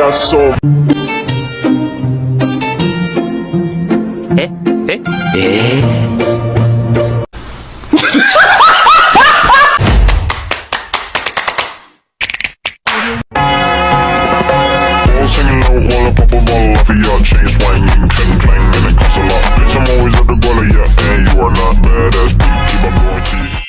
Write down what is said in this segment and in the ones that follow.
paso. All singing low while I pop a bottle off of your chain swinging, clang clang, and it costs a lot. Bitch, I'm always at the guala, yeah, and you are not badass, bitch. Keep on going to you.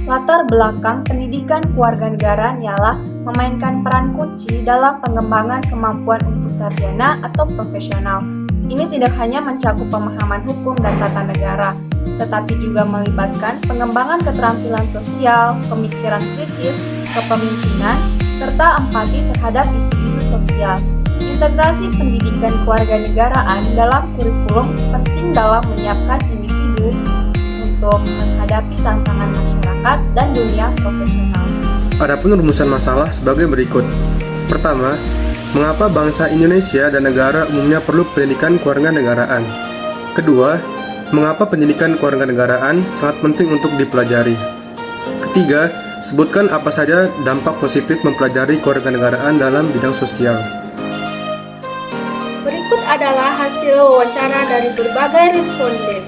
Latar belakang pendidikan kewarganegaraan ialah memainkan peran kunci dalam pengembangan kemampuan untuk sarjana atau profesional. Ini tidak hanya mencakup pemahaman hukum dan tata negara, tetapi juga melibatkan pengembangan keterampilan sosial, pemikiran kritis, kepemimpinan, serta empati terhadap isu-isu sosial. Integrasi pendidikan kewarganegaraan dalam kurikulum penting dalam menyiapkan individu untuk menghadapi tantangan masyarakat dan dunia profesional. Adapun rumusan masalah sebagai berikut. Pertama, mengapa bangsa Indonesia dan negara umumnya perlu pendidikan kewarganegaraan? Kedua, mengapa pendidikan kewarganegaraan sangat penting untuk dipelajari? Ketiga, sebutkan apa saja dampak positif mempelajari kewarganegaraan dalam bidang sosial. Berikut adalah hasil wawancara dari berbagai responden.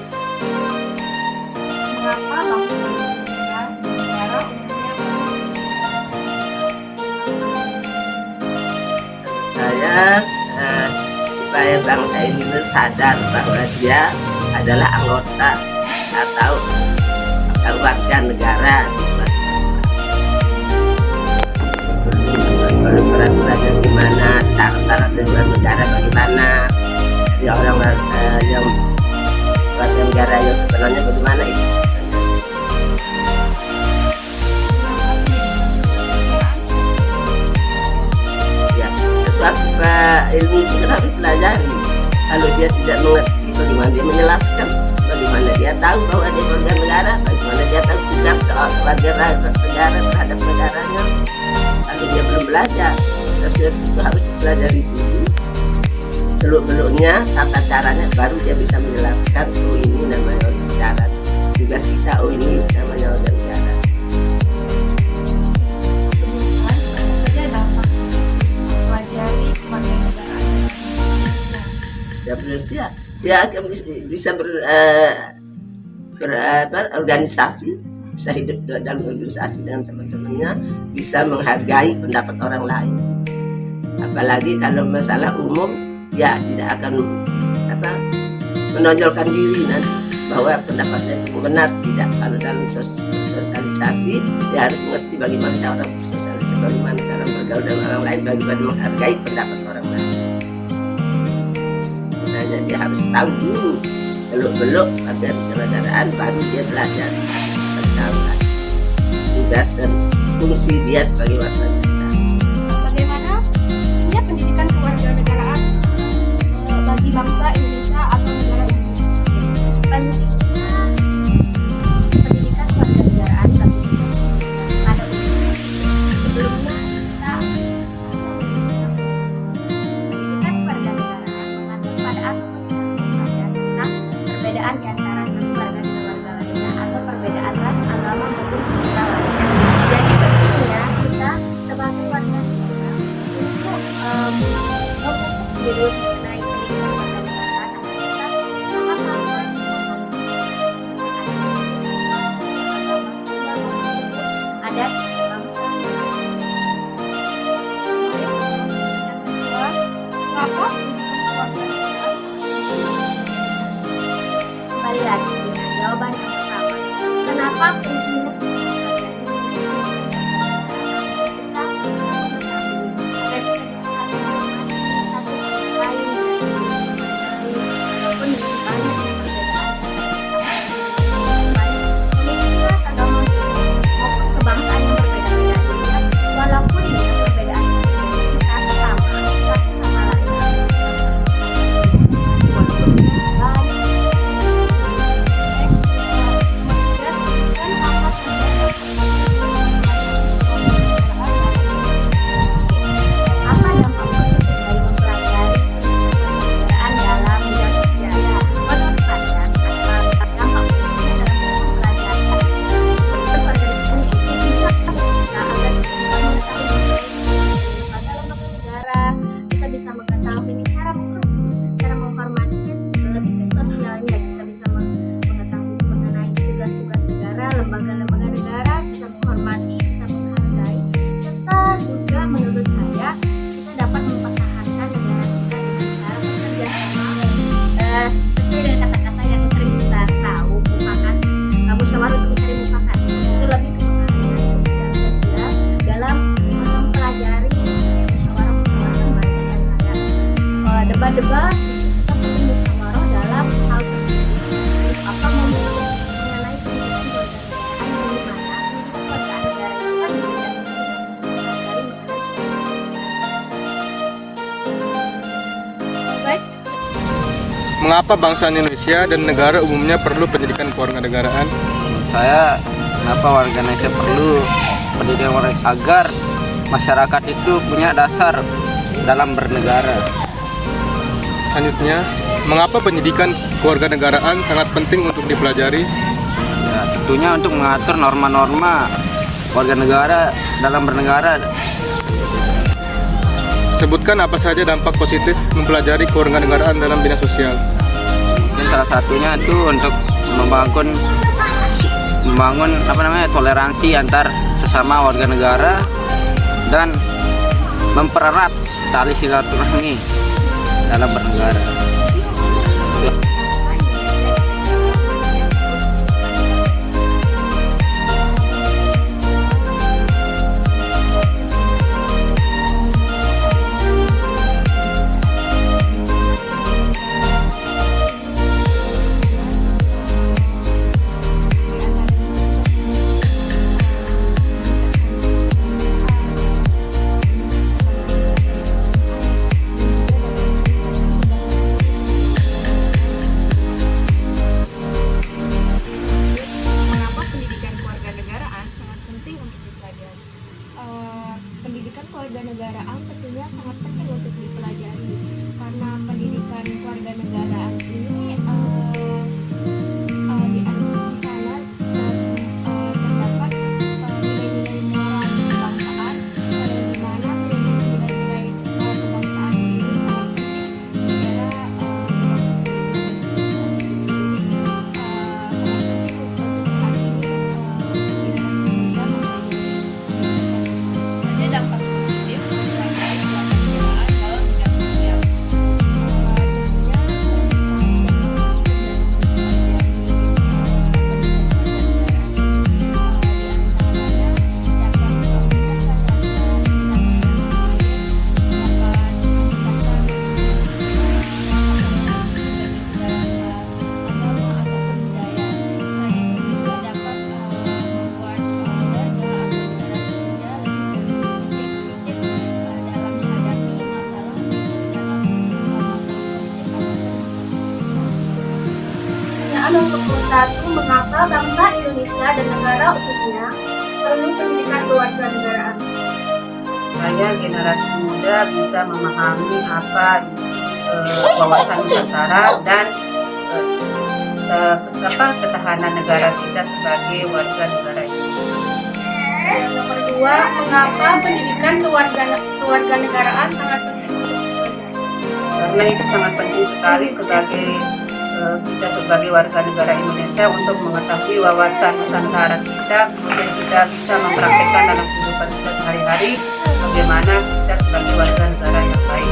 Mengapa bangsa Indonesia dan negara umumnya Saya supaya bangsa ini sadar bahwa dia adalah anggota atau warga negara di suatu perlu peraturannya gimana, syarat-syarat dari negara bagaimana, jadi orang yang warga negara yang sebenarnya bagaimana itu. Ya, sesuatu ilmu itu kan harus pelajari. Kalau dia tidak mengerti, bagaimana dia menjelaskan, bagaimana dia tahu bahwa dia warga negara, bagaimana dia tahu tugas soal warga negara terhadap negaranya. Kalau dia belum belajar, sesuatu itu harus dipelajari dulu. Seluk-beluknya, tata caranya, baru dia bisa menjelaskan, oh ini namanya negara. Tugas kita, oh ini namanya warga negara. sebutkan apa saja dampak mempelajari kewarganegaraan? Ya Indonesia dia akan bisa berorganisasi, bisa hidup dalam organisasi dengan teman-temannya, bisa menghargai pendapat orang lain. Apalagi kalau masalah umum, dia tidak akan menonjolkan diri nanti bahwa pendapatnya itu benar tidak. Kalau dalam sosialisasi, dia harus mengerti bagaimana cara bersosialisasi, bagaimana cara bergaul dengan orang lain, bagaimana menghargai pendapat orang lain. Dia harus tahu dulu seluk-beluk warga kenegaraan, baru dia belajar tentang tugas dan fungsi dia sebagai warga negara. Bagaimana pentingnya pendidikan kewarganegaraan bagi bangsa Indonesia atau negara ini? Pentingnya pendidikan kewarganegaraan bagi pada umumnya. Sebelumnya kita pendidikan kewarganegaraan mengatur pada atau belajar tentang perbedaan di antara satu warga dengan warga lainnya atau perbedaan ras, agama maupun budaya lainnya. Jadi pentingnya kita sebagai warga negara untuk memupuk diri mengenai pendidikan kewarganegaraan agar kita sama-sama bisa saling agama sosial debat, kita perlu musyawarah dalam hal tersebut. Apa mengenai pendidikan kewarganegaraan yang dimana pendidikan kewarganegaraan bisa Baik, Mengapa bangsa Indonesia dan negara umumnya perlu pendidikan kewarganegaraan? Saya kenapa warga Indonesia perlu pendidikan agar masyarakat itu punya dasar dalam bernegara. Selanjutnya, mengapa pendidikan kewarganegaraan sangat penting untuk dipelajari? Ya, tentunya untuk mengatur norma-norma warga negara dalam bernegara. Sebutkan apa saja dampak positif mempelajari kewarganegaraan dalam bidang sosial. Dan salah satunya itu untuk membangun toleransi antar sesama warga negara dan mempererat tali silaturahmi dalam bernegara. mengapa pendidikan kewarganegaraan sangat penting untuk dipelajari? Pendidikan kewarganegaraan tentunya sangat penting untuk dipelajari karena pendidikan kewarganegaraan ini di sana terdapat nilai-nilai moral kebangsaan di mana nilai-nilai kebangsaan ini sangat penting secara ada dampak positif terkait kewarganegaraan dalam bidang sosial. Pertanyaan untuk satu, mengapa bangsa Indonesia dan negara umumnya perlu pendidikan kewarganegaraan? Supaya generasi muda bisa memahami apa wawasan Nusantara dan ketahanan negara kita sebagai warga negara ini. Nomor dua, mengapa pendidikan kewarganegaraan sangat penting untuk dipelajari? Karena itu sangat penting sekali sebagai kita sebagai warga negara Indonesia untuk mengetahui wawasan Nusantara kita, kemudian kita bisa mempraktekkan dalam kehidupan kita sehari-hari bagaimana kita sebagai warga negara yang baik.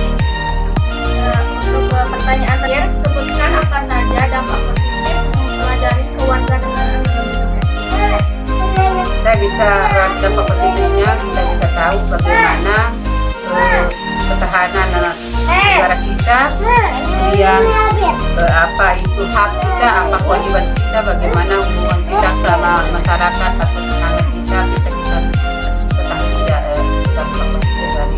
Untuk pertanyaan terakhir, sebutkan apa saja dampak positif mempelajari kewarganegaraan dalam bidang Kita bisa dampak positifnya, kita bisa tahu bagaimana ketahanan negara kita, kemudian apa itu hak kita, apa kewajiban kita, bagaimana hubungan kita sama masyarakat atau tetangga kita bisa ketahui dampak positif dari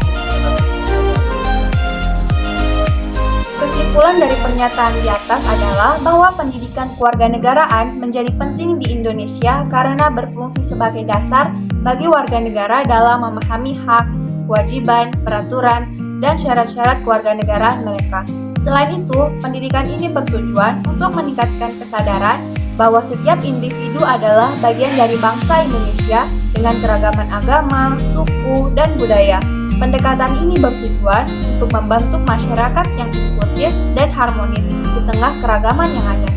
Kesimpulan dari pernyataan di atas adalah bahwa pendidikan kewarganegaraan menjadi penting di Indonesia karena berfungsi sebagai dasar bagi warga negara dalam memahami hak, kewajiban, peraturan, dan syarat-syarat kewarganegaraan mereka. Selain itu, pendidikan ini bertujuan untuk meningkatkan kesadaran bahwa setiap individu adalah bagian dari bangsa Indonesia dengan keragaman agama, suku, dan budaya. Pendekatan ini bertujuan untuk membentuk masyarakat yang inklusif dan harmonis di tengah keragaman yang ada.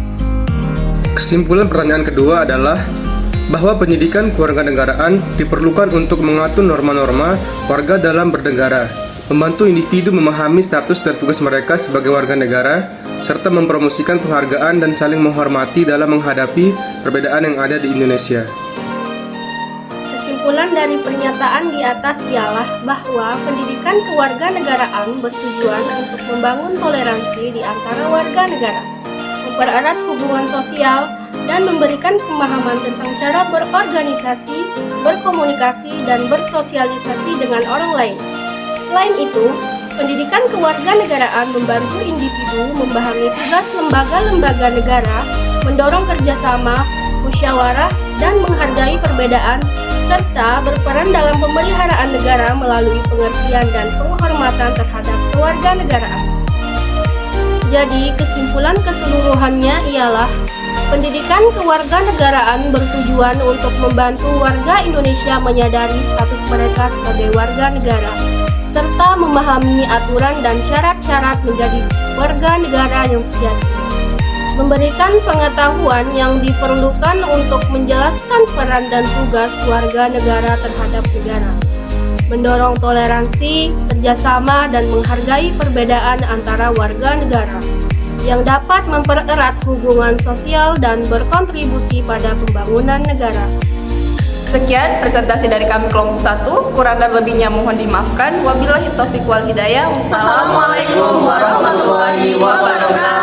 Kesimpulan pertanyaan kedua adalah bahwa pendidikan kewarganegaraan diperlukan untuk mengatur norma-norma warga dalam bernegara, membantu individu memahami status dan tugas mereka sebagai warga negara, serta mempromosikan penghargaan dan saling menghormati dalam menghadapi perbedaan yang ada di Indonesia. Kesimpulan dari pernyataan di atas ialah bahwa pendidikan kewarganegaraan bertujuan untuk membangun toleransi di antara warga negara, mempererat hubungan sosial, dan memberikan pemahaman tentang cara berorganisasi, berkomunikasi, dan bersosialisasi dengan orang lain. Selain itu, pendidikan kewarganegaraan membantu individu memahami tugas lembaga-lembaga negara, mendorong kerjasama, musyawarah, dan menghargai perbedaan, serta berperan dalam pemeliharaan negara melalui pengertian dan penghormatan terhadap kewarganegaraan. Jadi, kesimpulan keseluruhannya ialah pendidikan kewarganegaraan bertujuan untuk membantu warga Indonesia menyadari status mereka sebagai warga negara, serta memahami aturan dan syarat-syarat menjadi warga negara yang sejati. Memberikan pengetahuan yang diperlukan untuk menjelaskan peran dan tugas warga negara terhadap negara, mendorong toleransi, kerjasama, dan menghargai perbedaan antara warga negara, yang dapat mempererat hubungan sosial dan berkontribusi pada pembangunan negara. Sekian presentasi dari kami kelompok 1, kurang dan lebihnya mohon dimaafkan. Wabillahi taufiq wal hidayah. Wassalamualaikum warahmatullahi wabarakatuh.